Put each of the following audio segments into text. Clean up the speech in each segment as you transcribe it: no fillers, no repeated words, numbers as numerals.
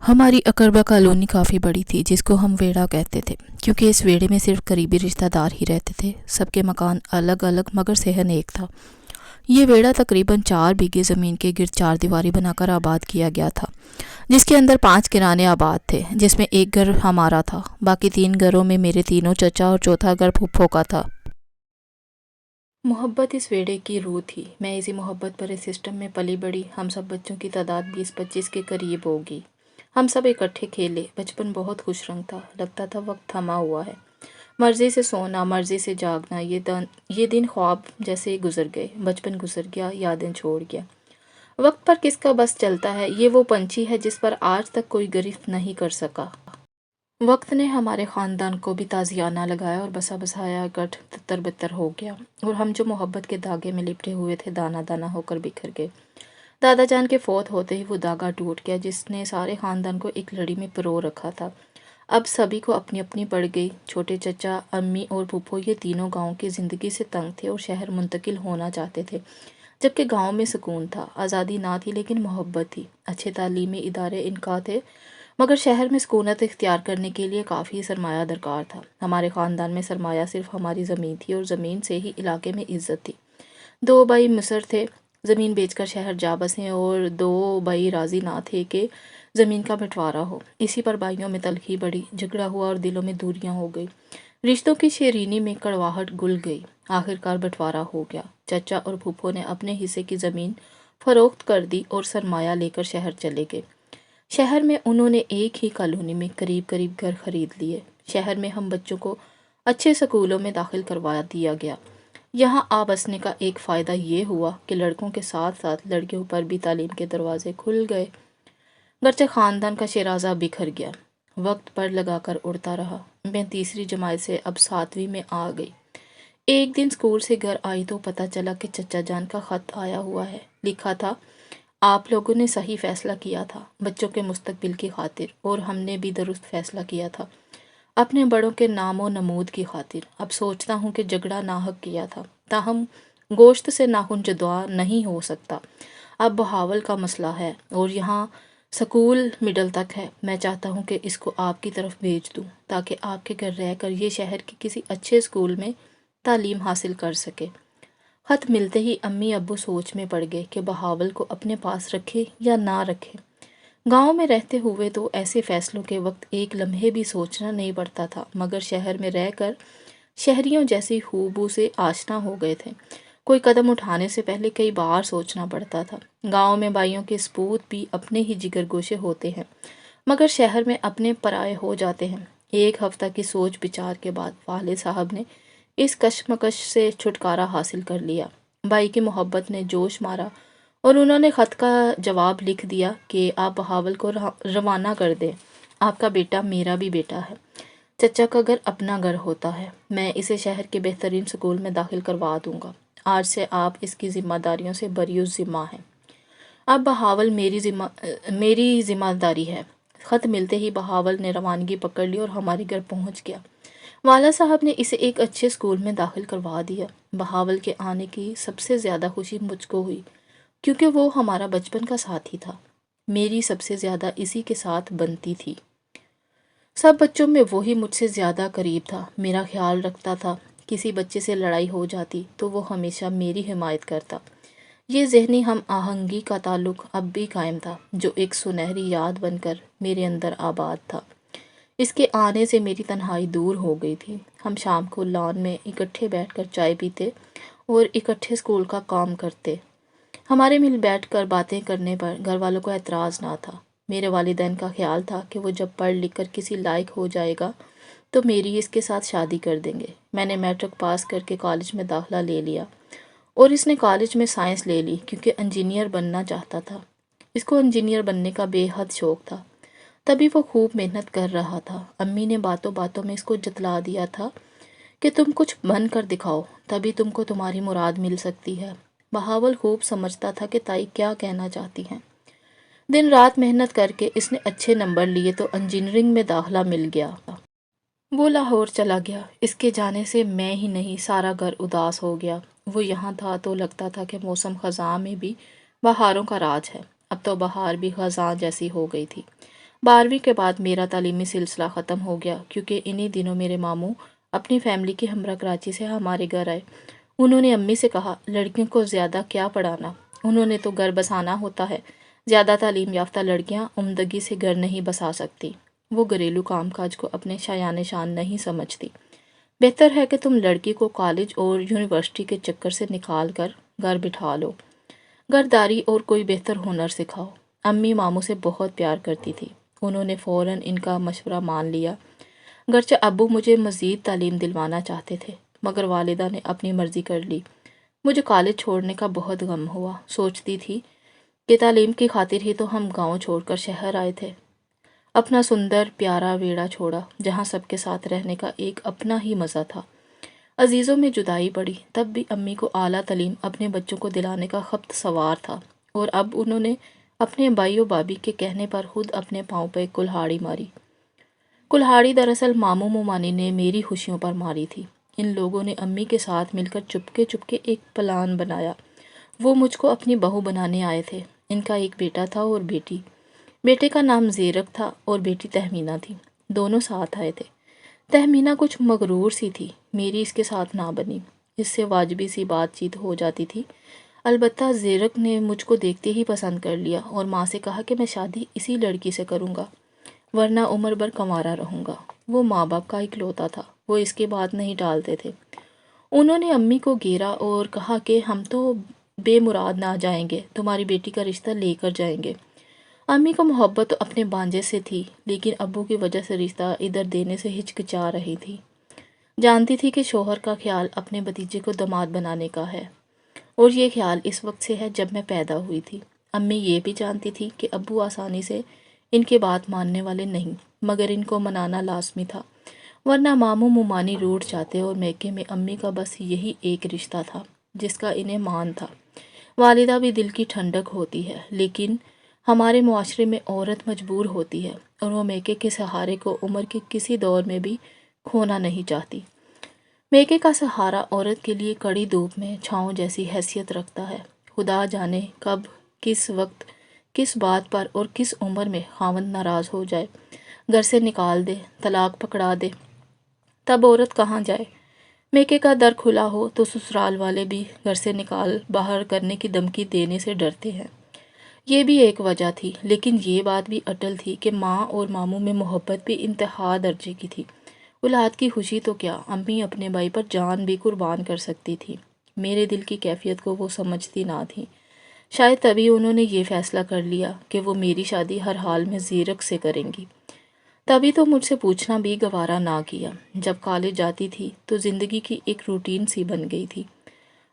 ہماری اقربا کالونی کافی بڑی تھی، جس کو ہم ویڑا کہتے تھے، کیونکہ اس ویڑے میں صرف قریبی رشتہ دار ہی رہتے تھے۔ سب کے مکان الگ الگ مگر صحن ایک تھا۔ یہ ویڑا تقریباً 4 بیگھے زمین کے گرد 4 دیواری بنا کر آباد کیا گیا تھا، جس کے اندر 5 کرانے آباد تھے، جس میں ایک گھر ہمارا تھا، باقی 3 گھروں میں میرے تینوں چچا اور چوتھا گھر پھپھو کا تھا۔ محبت اس ویڑے کی روح تھی۔ میں اسی محبت پر اس سسٹم میں پلی بڑھی۔ ہم سب بچوں کی تعداد 20-25 کے قریب ہوگی۔ ہم سب اکٹھے کھیلے۔ بچپن بہت خوش رنگ تھا، لگتا تھا وقت تھما ہوا ہے۔ مرضی سے سونا، مرضی سے جاگنا، یہ دن خواب جیسے گزر گئے۔ بچپن گزر گیا، یادیں چھوڑ گیا۔ وقت پر کس کا بس چلتا ہے؟ یہ وہ پنچھی ہے جس پر آج تک کوئی گرفت نہیں کر سکا۔ وقت نے ہمارے خاندان کو بھی تازیانہ لگایا اور بسا بسایا گٹھ تتر بتر ہو گیا، اور ہم جو محبت کے دھاگے میں لپٹے ہوئے تھے دانہ دانہ ہو کر بکھر گئے۔ دادا جان کے فوت ہوتے ہی وہ دھاگا ٹوٹ گیا جس نے سارے خاندان کو ایک لڑی میں پرو رکھا تھا۔ اب سبھی کو اپنی اپنی پڑ گئی۔ چھوٹے چچا، امی اور پھپھو یہ تینوں گاؤں کی زندگی سے تنگ تھے اور شہر منتقل ہونا چاہتے تھے، جبکہ گاؤں میں سکون تھا، آزادی نہ تھی لیکن محبت تھی، اچھے تعلیمی ادارے ان کا تھے، مگر شہر میں سکونت اختیار کرنے کے لیے کافی سرمایہ درکار تھا۔ ہمارے خاندان میں سرمایہ صرف ہماری زمین تھی، اور زمین سے ہی علاقے میں عزت تھی۔ 2 بھائی مصر تھے، زمین بیچ کر شہر جا بسے، اور 2 بھائی راضی نہ تھے کہ زمین کا بٹوارا ہو۔ اسی پر بھائیوں میں تلخی بڑھی، جھگڑا ہوا اور دلوں میں دوریاں ہو گئی۔ رشتوں کی شیرینی میں کڑواہٹ گل گئی۔ آخرکار بٹوارا ہو گیا۔ چچا اور پھپھو نے اپنے حصے کی زمین فروخت کر دی اور سرمایہ لے کر شہر چلے گئے۔ شہر میں انہوں نے ایک ہی کالونی میں قریب قریب گھر خرید لیے۔ شہر میں ہم بچوں کو اچھے سکولوں میں داخل کروا دیا گیا۔ یہاں آ بسنے کا ایک فائدہ یہ ہوا کہ لڑکوں کے ساتھ ساتھ لڑکیوں پر بھی تعلیم کے دروازے کھل گئے، گرچہ خاندان کا شیرازہ بکھر گیا، وقت پر لگا کر اڑتا رہا۔ میں تیسری جماعت سے اب 7ویں میں آ گئی۔ ایک دن اسکول سے گھر آئی تو پتہ چلا کہ چچا جان کا خط آیا ہوا ہے۔ لکھا تھا، آپ لوگوں نے صحیح فیصلہ کیا تھا بچوں کے مستقبل کی خاطر، اور ہم نے بھی درست فیصلہ کیا تھا اپنے بڑوں کے نام و نمود کی خاطر۔ اب سوچتا ہوں کہ جھگڑا ناحق کیا تھا، تاہم گوشت سے ناخن جدا نہیں ہو سکتا۔ اب بہاول کا مسئلہ ہے اور یہاں سکول مڈل تک ہے۔ میں چاہتا ہوں کہ اس کو آپ کی طرف بھیج دوں تاکہ آپ کے گھر رہ کر یہ شہر کے کسی اچھے اسکول میں تعلیم حاصل کر سکے۔ خط ملتے ہی امی ابو سوچ میں پڑ گئے کہ بہاول کو اپنے پاس رکھے یا نہ رکھے۔ گاؤں میں رہتے ہوئے تو ایسے فیصلوں کے وقت ایک لمحے بھی سوچنا نہیں پڑتا تھا، مگر شہر میں رہ کر شہریوں جیسی خوبو سے آشنا ہو گئے تھے۔ کوئی قدم اٹھانے سے پہلے کئی بار سوچنا پڑتا تھا۔ گاؤں میں بھائیوں کے سپوت بھی اپنے ہی جگر گوشے ہوتے ہیں، مگر شہر میں اپنے پرائے ہو جاتے ہیں۔ ایک ہفتہ کی سوچ بچار کے بعد والد صاحب نے اس کشمکش سے چھٹکارا حاصل کر لیا۔ بھائی کی محبت نے جوش مارا اور انہوں نے خط کا جواب لکھ دیا کہ آپ بہاول کو روانہ کر دیں، آپ کا بیٹا میرا بھی بیٹا ہے، چچا کا گھر اپنا گھر ہوتا ہے، میں اسے شہر کے بہترین سکول میں داخل کروا دوں گا، آج سے آپ اس کی ذمہ داریوں سے بری الذمہ ہیں، اب بہاول میری ذمہ داری ہے۔ خط ملتے ہی بہاول نے روانگی پکڑ لی اور ہمارے گھر پہنچ گیا۔ والد صاحب نے اسے ایک اچھے اسکول میں داخل کروا دیا۔ بہاول کے آنے کی سب سے زیادہ خوشی مجھ کو ہوئی، کیونکہ وہ ہمارا بچپن کا ساتھی تھا۔ میری سب سے زیادہ اسی کے ساتھ بنتی تھی۔ سب بچوں میں وہی مجھ سے زیادہ قریب تھا، میرا خیال رکھتا تھا۔ کسی بچے سے لڑائی ہو جاتی تو وہ ہمیشہ میری حمایت کرتا۔ یہ ذہنی ہم آہنگی کا تعلق اب بھی قائم تھا، جو ایک سنہری یاد بن کر میرے اندر آباد تھا۔ اس کے آنے سے میری تنہائی دور ہو گئی تھی۔ ہم شام کو لان میں اکٹھے بیٹھ کر چائے پیتے اور اکٹھے اسکول کا کام کرتے۔ ہمارے مل بیٹھ کر باتیں کرنے پر گھر والوں کو اعتراض نہ تھا۔ میرے والدین کا خیال تھا کہ وہ جب پڑھ لکھ کر کسی لائق ہو جائے گا تو میری اس کے ساتھ شادی کر دیں گے۔ میں نے میٹرک پاس کر کے کالج میں داخلہ لے لیا اور اس نے کالج میں سائنس لے لی کیونکہ انجینئر بننا چاہتا تھا۔ اس کو انجینئر بننے کا بے حد شوق تھا، تبھی وہ خوب محنت کر رہا تھا۔ امی نے باتوں باتوں میں اس کو جتلا دیا تھا کہ تم کچھ بن کر دکھاؤ، تبھی تم کو تمہاری مراد مل سکتی ہے۔ بہاول خوب سمجھتا تھا کہ تائی کیا کہنا چاہتی ہیں۔ دن رات محنت کر کے اس نے اچھے نمبر لیے تو انجینئرنگ میں داخلہ مل گیا۔ وہ لاہور چلا گیا۔ اس کے جانے سے میں ہی نہیں، سارا گھر اداس ہو گیا۔ وہ یہاں تھا تو لگتا تھا کہ موسم خزاں میں بھی بہاروں کا راج ہے۔ اب تو بہار بھی خزاں جیسی ہو گئی تھی۔ 12ویں کے بعد میرا تعلیمی سلسلہ ختم ہو گیا، کیونکہ انہی دنوں میرے ماموں اپنی فیملی کے ہمراہ کراچی سے ہمارے گھر آئے۔ انہوں نے امی سے کہا، لڑکیوں کو زیادہ کیا پڑھانا، انہوں نے تو گھر بسانا ہوتا ہے، زیادہ تعلیم یافتہ لڑکیاں عمدگی سے گھر نہیں بسا سکتی، وہ گھریلو کام کاج کو اپنے شایان شان نہیں سمجھتی، بہتر ہے کہ تم لڑکی کو کالج اور یونیورسٹی کے چکر سے نکال کر گھر بٹھا لو، گھرداری اور کوئی بہتر ہنر سکھاؤ۔ امی ماموں سے بہت پیار کرتی تھی، انہوں نے فوراً ان کا مشورہ مان لیا، گرچہ ابو مجھے مزید تعلیم دلوانا چاہتے تھے، مگر والدہ نے اپنی مرضی کر لی۔ مجھے کالج چھوڑنے کا بہت غم ہوا، سوچتی تھی کہ تعلیم کی خاطر ہی تو ہم گاؤں چھوڑ کر شہر آئے تھے، اپنا سندر پیارا ویڑا چھوڑا جہاں سب کے ساتھ رہنے کا ایک اپنا ہی مزہ تھا۔ عزیزوں میں جدائی پڑی، تب بھی امی کو اعلیٰ تعلیم اپنے بچوں کو دلانے کا خپت سوار تھا، اور اب انہوں نے اپنے بھائی و بھابھی کے کہنے پر خود اپنے پاؤں پہ کلہاڑی ماری۔ کلہاڑی دراصل ماموں ممانی نے میری خوشیوں پر ماری تھی۔ ان لوگوں نے امی کے ساتھ مل کر چپکے چپکے ایک پلان بنایا۔ وہ مجھ کو اپنی بہو بنانے آئے تھے۔ ان کا ایک بیٹا تھا اور بیٹی، بیٹے کا نام زیرک تھا اور بیٹی تہمینہ تھی، دونوں ساتھ آئے تھے۔ تہمینہ کچھ مغرور سی تھی، میری اس کے ساتھ نہ بنی، اس سے واجبی سی بات چیت ہو جاتی تھی۔ البتہ زیرک نے مجھ کو دیکھتے ہی پسند کر لیا اور ماں سے کہا کہ میں شادی اسی لڑکی سے کروں گا، ورنہ عمر بھر کنوارا رہوں گا۔ وہ ماں باپ کا اکلوتا تھا، وہ اس کی بات نہیں ٹالتے تھے۔ انہوں نے امی کو گھیرا اور کہا کہ ہم تو بے مراد نہ جائیں گے، تمہاری بیٹی کا رشتہ لے کر جائیں گے۔ امی کو محبت تو اپنے بانجے سے تھی، لیکن ابو کی وجہ سے رشتہ ادھر دینے سے ہچکچا رہی تھی۔ جانتی تھی کہ شوہر کا خیال اپنے بھتیجے کو داماد بنانے کا ہے، اور یہ خیال اس وقت سے ہے جب میں پیدا ہوئی تھی۔ امی یہ بھی جانتی تھی کہ ابو آسانی سے ان کے بات ماننے والے نہیں، مگر ان کو منانا لازمی تھا، ورنہ ماموں ممانی روٹھ جاتے، اور میکے میں امی کا بس یہی ایک رشتہ تھا جس کا انہیں مان تھا۔ والدہ بھی دل کی ٹھنڈک ہوتی ہے، لیکن ہمارے معاشرے میں عورت مجبور ہوتی ہے، اور وہ میکے کے سہارے کو عمر کے کسی دور میں بھی کھونا نہیں چاہتی۔ میکے کا سہارا عورت کے لیے کڑی دھوپ میں چھاؤں جیسی حیثیت رکھتا ہے۔ خدا جانے کب، کس وقت، کس بات پر اور کس عمر میں خاوند ناراض ہو جائے، گھر سے نکال دے، طلاق پکڑا دے، تب عورت کہاں جائے؟ میکے کا در کھلا ہو تو سسرال والے بھی گھر سے نکال باہر کرنے کی دھمکی دینے سے ڈرتے ہیں۔ یہ بھی ایک وجہ تھی، لیکن یہ بات بھی اٹل تھی کہ ماں اور ماموں میں محبت بھی انتہا درجے کی تھی۔ اولاد کی خوشی تو کیا، امی اپنے بھائی پر جان بھی قربان کر سکتی تھی۔ میرے دل کی کیفیت کو وہ سمجھتی نہ تھی، شاید تبھی انہوں نے یہ فیصلہ کر لیا کہ وہ میری شادی ہر حال میں زیرک سے کریں گی۔ تبھی تو مجھ سے پوچھنا بھی گوارا نہ کیا۔ جب کالج جاتی تھی تو زندگی کی ایک روٹین سی بن گئی تھی۔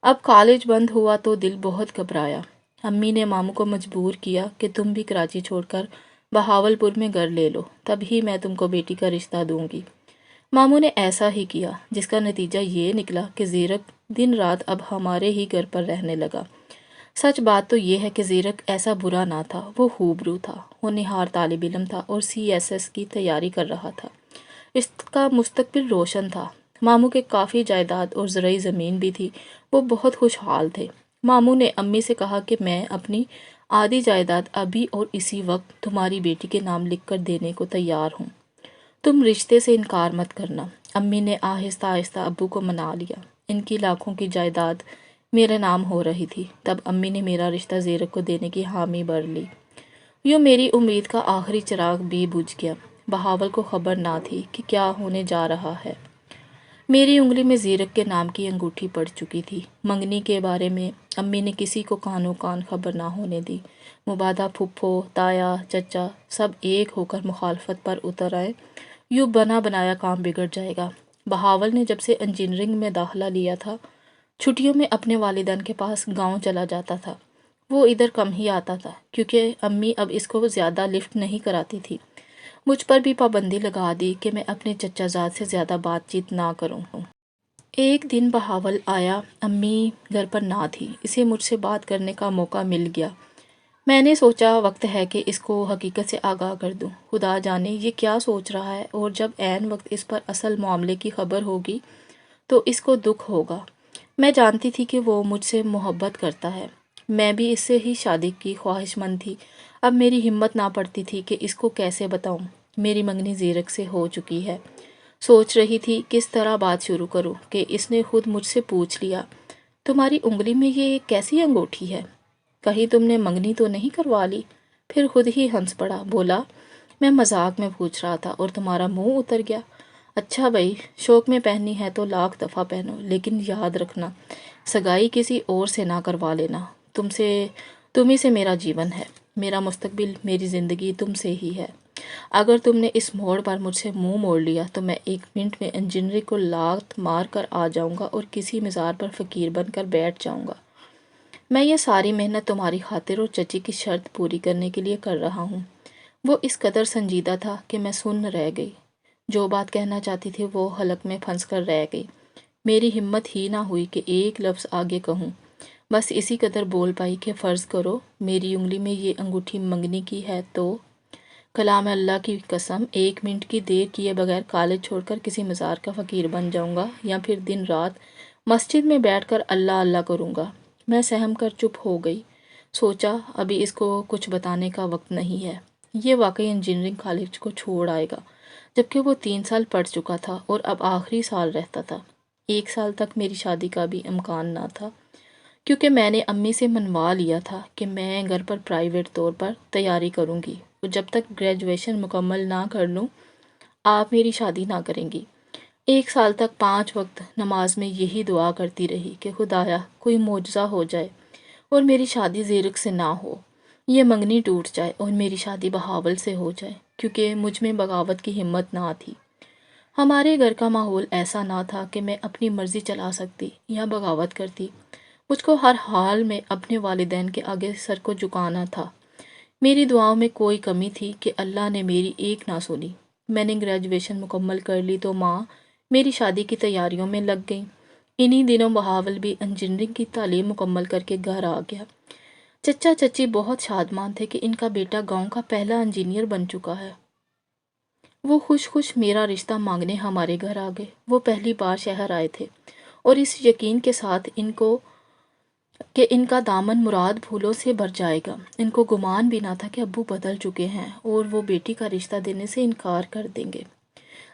اب کالج بند ہوا تو دل بہت گھبرایا۔ امی نے ماموں کو مجبور کیا کہ تم بھی کراچی چھوڑ کر بہاول پور میں گھر لے لو، تب ہی میں تم کو بیٹی کا رشتہ دوں گی۔ ماموں نے ایسا ہی کیا، جس کا نتیجہ یہ نکلا کہ زیرک دن رات اب ہمارے ہی گھر پر رہنے لگا۔ سچ بات تو یہ ہے کہ زیرک ایسا برا نہ تھا، وہ خوبرو تھا، ہونہار طالب علم تھا اور CSS کی تیاری کر رہا تھا۔ اس کا مستقبل روشن تھا۔ ماموں کے کافی جائیداد اور زرعی زمین بھی تھی، وہ بہت خوشحال تھے۔ ماموں نے امی سے کہا کہ میں اپنی آدھی جائیداد ابھی اور اسی وقت تمہاری بیٹی کے نام لکھ کر دینے کو تیار ہوں، تم رشتے سے انکار مت کرنا۔ امی نے آہستہ آہستہ ابو کو منا لیا، ان کی لاکھوں کی جائیداد میرے نام ہو رہی تھی۔ تب امی نے میرا رشتہ زیرک کو دینے کی حامی بھر لی۔ یوں میری امید کا آخری چراغ بھی بجھ گیا۔ بہاول کو خبر نہ تھی کہ کیا ہونے جا رہا ہے۔ میری انگلی میں زیرک کے نام کی انگوٹھی پڑ چکی تھی۔ منگنی کے بارے میں امی نے کسی کو کانوں کان خبر نہ ہونے دی۔ مبادہ پھپھو، تایا، چچا سب ایک ہو کر مخالفت پر اتر آئے۔ یوں بنا بنایا کام بگڑ جائے گا۔ بہاول نے جب سے انجینئرنگ میں داخلہ لیا تھا، چھٹیوں میں اپنے والدین کے پاس گاؤں چلا جاتا تھا۔ وہ ادھر کم ہی آتا تھا، کیونکہ امی اب اس کو زیادہ لفٹ نہیں کراتی تھی۔ مجھ پر بھی پابندی لگا دی کہ میں اپنے چچا زاد سے زیادہ بات چیت نہ کروں۔ ایک دن بہاول آیا، امی گھر پر نہ تھی، اسے مجھ سے بات کرنے کا موقع مل گیا۔ میں نے سوچا وقت ہے کہ اس کو حقیقت سے آگاہ کر دوں۔ خدا جانے یہ کیا سوچ رہا ہے، اور جب عین وقت اس پر اصل معاملے کی خبر ہوگی تو اس کو دکھ ہوگا۔ میں جانتی تھی کہ وہ مجھ سے محبت کرتا ہے، میں بھی اس سے ہی شادی کی خواہش مند تھی۔ اب میری ہمت نہ پڑتی تھی کہ اس کو کیسے بتاؤں۔ میری منگنی زیرک سے ہو چکی ہے۔ سوچ رہی تھی کس طرح بات شروع کروں کہ اس نے خود مجھ سے پوچھ لیا، تمہاری انگلی میں یہ کیسی انگوٹھی ہے؟ کہیں تم نے منگنی تو نہیں کروا لی؟ پھر خود ہی ہنس پڑا، بولا میں مذاق میں پوچھ رہا تھا اور تمہارا منہ اتر گیا۔ اچھا بھائی، شوق میں پہننی ہے تو لاکھ دفعہ پہنو، لیکن یاد رکھنا سگائی کسی اور سے نہ کروا لینا۔ تم ہی سے میرا جیون ہے، میرا مستقبل، میری زندگی تم سے ہی ہے۔ اگر تم نے اس موڑ پر مجھ سے منہ موڑ لیا تو میں 1 منٹ میں انجینئرنگ کو لات مار کر آ جاؤں گا اور کسی مزار پر فقیر بن کر بیٹھ جاؤں گا۔ میں یہ ساری محنت تمہاری خاطر اور چچی کی شرط پوری کرنے کے لیے کر رہا ہوں۔ وہ اس قدر سنجیدہ تھا کہ میں سن رہ گئی۔ جو بات کہنا چاہتی تھی وہ حلق میں پھنس کر رہ گئی۔ میری ہمت ہی نہ ہوئی کہ ایک لفظ آگے کہوں۔ بس اسی قدر بول پائی کہ فرض کرو میری انگلی میں یہ انگوٹھی منگنی کی ہے تو کلام اللہ کی قسم 1 منٹ کی دیر کیے بغیر کالج چھوڑ کر کسی مزار کا فقیر بن جاؤں گا، یا پھر دن رات مسجد میں بیٹھ کر اللہ اللہ کروں گا۔ میں سہم کر چپ ہو گئی۔ سوچا ابھی اس کو کچھ بتانے کا وقت نہیں ہے۔ یہ واقعی انجینئرنگ کالج کو چھوڑ آئے گا، جبکہ وہ 3 سال پڑھ چکا تھا اور اب آخری سال رہتا تھا۔ 1 سال تک میری شادی کا بھی امکان نہ تھا، کیونکہ میں نے امی سے منوا لیا تھا کہ میں گھر پر پرائیویٹ طور پر تیاری کروں گی اور جب تک گریجویشن مکمل نہ کر لوں آپ میری شادی نہ کریں گی۔ 1 سال تک 5 وقت نماز میں یہی دعا کرتی رہی کہ خدایا کوئی معجزہ ہو جائے اور میری شادی زیرک سے نہ ہو، یہ منگنی ٹوٹ جائے اور میری شادی بہاول سے ہو جائے، کیونکہ مجھ میں بغاوت کی ہمت نہ تھی۔ ہمارے گھر کا ماحول ایسا نہ تھا کہ میں اپنی مرضی چلا سکتی یا بغاوت کرتی۔ مجھ کو ہر حال میں اپنے والدین کے آگے سر کو جھکانا تھا۔ میری دعاؤں میں کوئی کمی تھی کہ اللہ نے میری ایک نہ سنی۔ میں نے گریجویشن مکمل کر لی تو ماں میری شادی کی تیاریوں میں لگ گئیں۔ انہی دنوں بہاول بھی انجینئرنگ کی تعلیم مکمل کر کے گھر آ گیا۔ چچا چچی بہت شادمان تھے کہ ان کا بیٹا گاؤں کا پہلا انجینئر بن چکا ہے۔ وہ خوش میرا رشتہ مانگنے ہمارے گھر آ گئے۔ وہ پہلی بار شہر آئے تھے اور اس یقین کے ساتھ کہ ان کا دامن مراد پھولوں سے بھر جائے گا۔ ان کو گمان بھی نہ تھا کہ ابو بدل چکے ہیں اور وہ بیٹی کا رشتہ دینے سے انکار کر دیں گے۔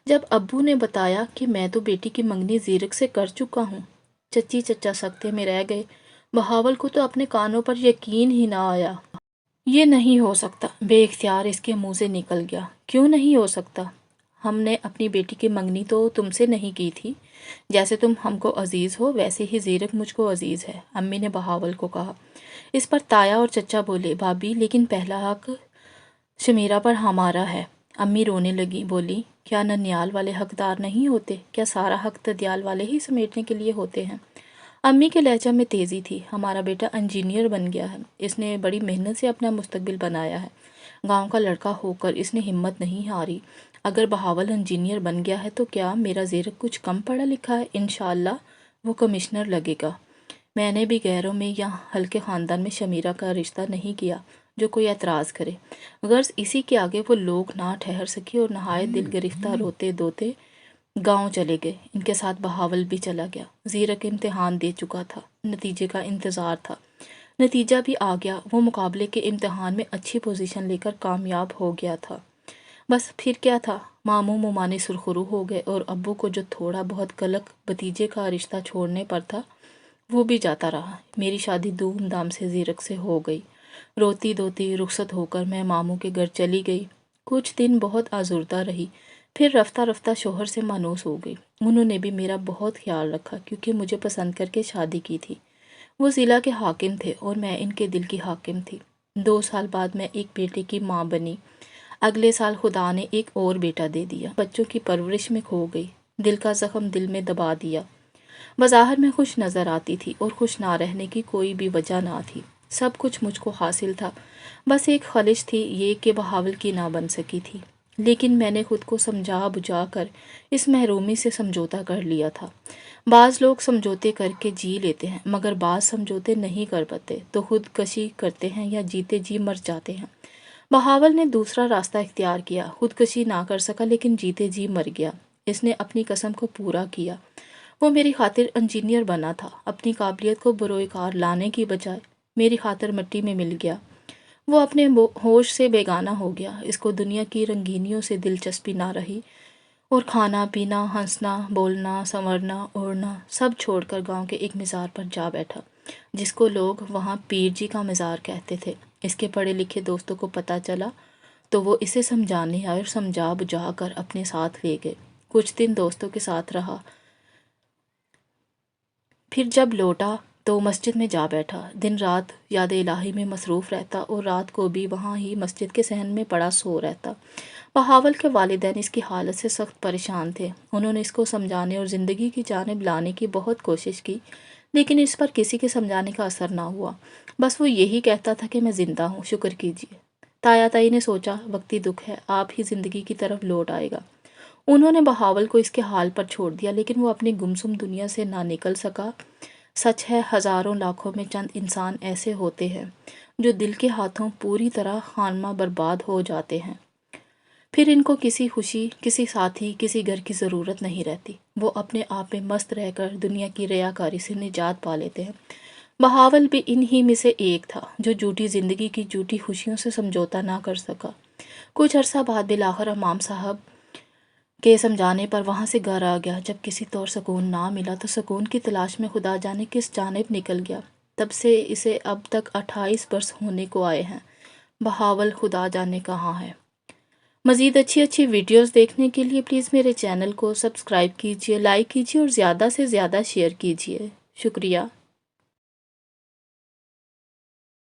جب ابو نے بتایا کہ میں تو بیٹی کی منگنی زیرک سے کر چکا ہوں، چچی چچا سکتے میں رہ گئے۔ بہاول کو تو اپنے کانوں پر یقین ہی نہ آیا۔ یہ نہیں ہو سکتا، بے اختیار اس کے منہ سے نکل گیا۔ کیوں نہیں ہو سکتا؟ ہم نے اپنی بیٹی کی منگنی تو تم سے نہیں کی تھی۔ جیسے تم ہم کو عزیز ہو ویسے ہی زیرک مجھ کو عزیز ہے، امی نے بہاول کو کہا۔ اس پر تایا اور چچا بولے، بھابی لیکن پہلا حق شمیرہ پر ہمارا ہے۔ امی رونے لگی، بولی کیا ننیال والے حقدار نہیں ہوتے؟ کیا سارا حق ددیال والے ہی سمیٹنے کے لیے ہوتے ہیں؟ امی کے لہجہ میں تیزی تھی۔ ہمارا بیٹا انجینئر بن گیا ہے، اس نے بڑی محنت سے اپنا مستقبل بنایا ہے۔ گاؤں کا لڑکا ہو کر اس نے ہمت نہیں ہاری۔ اگر بہاول انجینئر بن گیا ہے تو کیا میرا زیرک کچھ کم پڑھا لکھا ہے؟ انشاءاللہ وہ کمشنر لگے گا۔ میں نے بھی غیروں میں یا ہلکے خاندان میں شمیرہ کا رشتہ نہیں کیا جو کوئی اعتراض کرے۔ غرض اسی کے آگے وہ لوگ نہ ٹھہر سکے اور نہایت دل گرفتہ روتے دھوتے گاؤں چلے گئے۔ ان کے ساتھ بہاول بھی چلا گیا۔ زیرک امتحان دے چکا تھا، نتیجے کا انتظار تھا۔ نتیجہ بھی آ گیا۔ وہ مقابلے کے امتحان میں اچھی پوزیشن لے کر کامیاب ہو گیا تھا۔ بس پھر کیا تھا، ماموں ممانے سرخرو ہو گئے اور ابو کو جو تھوڑا بہت قلق بھتیجے کا رشتہ چھوڑنے پر تھا وہ بھی جاتا رہا۔ میری شادی دھوم دھام سے زیرک سے ہو گئی۔ روتی دھوتی رخصت ہو کر میں ماموں کے گھر چلی گئی۔ کچھ دن بہت آزردہ رہی، پھر رفتہ رفتہ شوہر سے مانوس ہو گئی۔ انہوں نے بھی میرا بہت خیال رکھا کیونکہ مجھے پسند کر کے شادی کی تھی۔ وہ ضلع کے حاکم تھے اور میں ان کے دل کی حاکم تھی۔ 2 سال بعد میں ایک بیٹے کی ماں بنی۔ اگلے سال خدا نے ایک اور بیٹا دے دیا۔ بچوں کی پرورش میں کھو گئی، دل کا زخم دل میں دبا دیا۔ بظاہر میں خوش نظر آتی تھی اور خوش نہ رہنے کی کوئی بھی وجہ نہ تھی۔ سب کچھ مجھ کو حاصل تھا، بس ایک خلش تھی یہ کہ بہاول کی نہ بن سکی تھی۔ لیکن میں نے خود کو سمجھا بجھا کر اس محرومی سے سمجھوتا کر لیا تھا۔ بعض لوگ سمجھوتے کر کے جی لیتے ہیں، مگر بعض سمجھوتے نہیں کر پاتے تو خود کشی کرتے ہیں یا جیتے جی مر جاتے ہیں۔ بہاول نے دوسرا راستہ اختیار کیا، خودکشی نہ کر سکا لیکن جیتے جی مر گیا۔ اس نے اپنی قسم کو پورا کیا۔ وہ میری خاطر انجینئر بنا تھا، اپنی قابلیت کو بروئے کار لانے کی بجائے میری خاطر مٹی میں مل گیا۔ وہ اپنے ہوش سے بیگانہ ہو گیا۔ اس کو دنیا کی رنگینیوں سے دلچسپی نہ رہی اور کھانا پینا، ہنسنا، بولنا، سنورنا، اڑنا سب چھوڑ کر گاؤں کے ایک مزار پر جا بیٹھا، جس کو لوگ وہاں پیر جی کا مزار کہتے تھے۔ اس کے پڑھے لکھے دوستوں کو پتہ چلا تو وہ اسے سمجھانے آئے اور سمجھا بجھا کر اپنے ساتھ لے گئے۔ کچھ دن دوستوں کے ساتھ رہا، پھر جب لوٹا تو مسجد میں جا بیٹھا۔ دن رات یاد الہی میں مصروف رہتا اور رات کو بھی وہاں ہی مسجد کے صحن میں پڑا سو رہتا۔ بہاول کے والدین اس کی حالت سے سخت پریشان تھے۔ انہوں نے اس کو سمجھانے اور زندگی کی جانب لانے کی بہت کوشش کی، لیکن اس پر کسی کے سمجھانے کا اثر نہ ہوا۔ بس وہ یہی کہتا تھا کہ میں زندہ ہوں، شکر کیجیے۔ تایا تائی نے سوچا وقتی دکھ ہے، آپ ہی زندگی کی طرف لوٹ آئے گا۔ انہوں نے بہاول کو اس کے حال پر چھوڑ دیا، لیکن وہ اپنی گمسم دنیا سے نہ نکل سکا۔ سچ ہے، ہزاروں لاکھوں میں چند انسان ایسے ہوتے ہیں جو دل کے ہاتھوں پوری طرح خانمہ برباد ہو جاتے ہیں، پھر ان کو کسی خوشی، کسی ساتھی، کسی گھر کی ضرورت نہیں رہتی۔ وہ اپنے آپ میں مست رہ کر دنیا کی ریاکاری سے نجات پا لیتے ہیں۔ بہاول بھی انہی میں سے ایک تھا جو جھوٹی زندگی کی جھوٹی خوشیوں سے سمجھوتا نہ کر سکا۔ کچھ عرصہ بعد بالآخر امام صاحب کے سمجھانے پر وہاں سے گھر آ گیا۔ جب کسی طور سکون نہ ملا تو سکون کی تلاش میں خدا جانے کس جانب نکل گیا۔ تب سے اسے اب تک 28 برس ہونے کو آئے ہیں۔ بہاول خدا جانے کہاں ہے۔ مزید اچھی ویڈیوز دیکھنے کے لیے پلیز میرے چینل کو سبسکرائب کیجیے، لائک کیجیے اور زیادہ سے زیادہ شیئر کیجیے۔ شکریہ۔